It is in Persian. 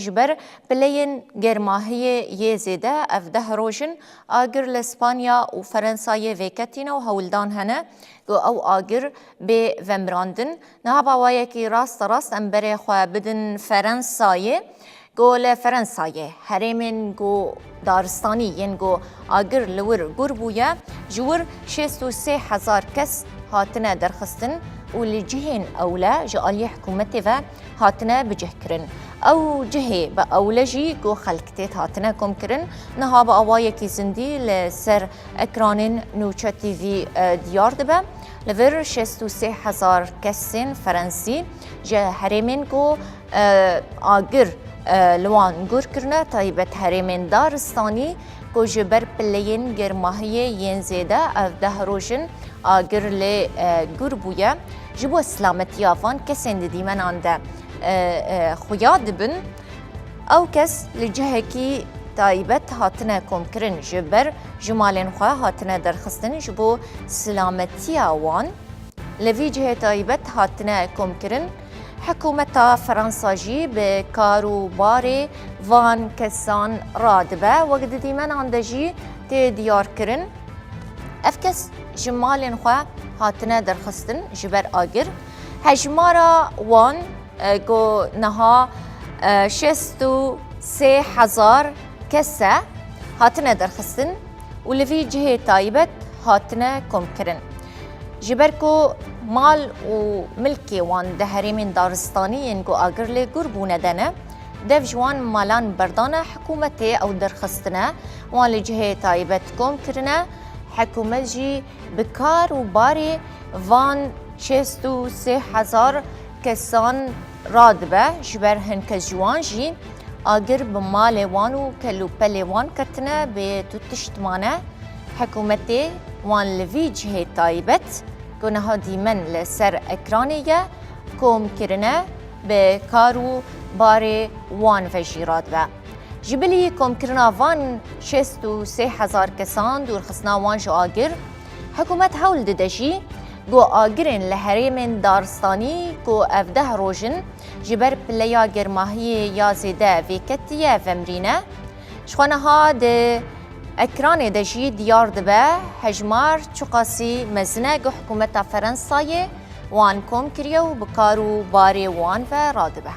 جبر بلين گرماهی یه زیده اف ده روشن آگر لسپانیا و فرنسای ویکتینا و هولدان هنه گو او آگر به ومراندن نه باوایه که راست امبره خواه بدن فرنسای گو لفرنسای هرمن گو دارستانی ین گو آگر لور گربویا جور 63,000 کس هاتنه درخستن و لجهن أولى جالي حكومتي و هاتنا بجه كرن أو جهة بأولى جي جو خلقتت هاتنا كم كرن نها بأوايا كي زندي لسر أكرانين نوچة تي في ديار دبا لفر 63,000 كسين فرنسي جه هرمين جو آگر لوان گور کرنه تایبت هرمین دارستانی کو جبر پلین گرماهی ین زیده اف ده روشن آگر لی گور بویا جبو سلامتی آفان کسین دیمن آنده خویاد بن او کس لجهه کی تایبت هاتنه کم کرن جبر جمالین خواه هاتنه درخستن جبو سلامتی آوان لوی جهه تایبت هاتنه کم کرن حکومت فرانسا جی به کاروبار وان کسان رادبه وقت دیمن آنده جی تی دیار کرن افکس جمالین خواه هاتنه درخستن جبر آگر هجمارا وان گو نها 63,000 کسه هاتنه درخستن و لفی جهه تایبت هاتنه کم کرن جبر کو مال و ملکی وان ده هرمین دارستانی ینگو آگر لی گربونه دنه دف جوان مالان بردانه حکومتی او درخستنه وان لجهه تایبت کم کرنه حکومت جی بکار و باری وان 63,000 کسان رادبه جبر هنکز جوان جی آگر بمال وان و کلوپل وان کتنه به تو تشتمانه حکومتی وان لوی جهه تایبت گونه ها دیمن لسر اکرانیه کم کرنه به کارو بار وان فجیرات و جبلی کم کرنا وان 63,000 کسان دور خسنا وان جو آگر حکومت حول ددجی گو آگرین لحریم دارستانی گو افده روژن جبر پلیا گرماهی یازده ویکتیه ومرینه شخانه ها ده اکران دجی دیار دبه هجمار چقاسی مزنه حکومت فرنسای وان کم کریه و بکارو باری وان و رادبه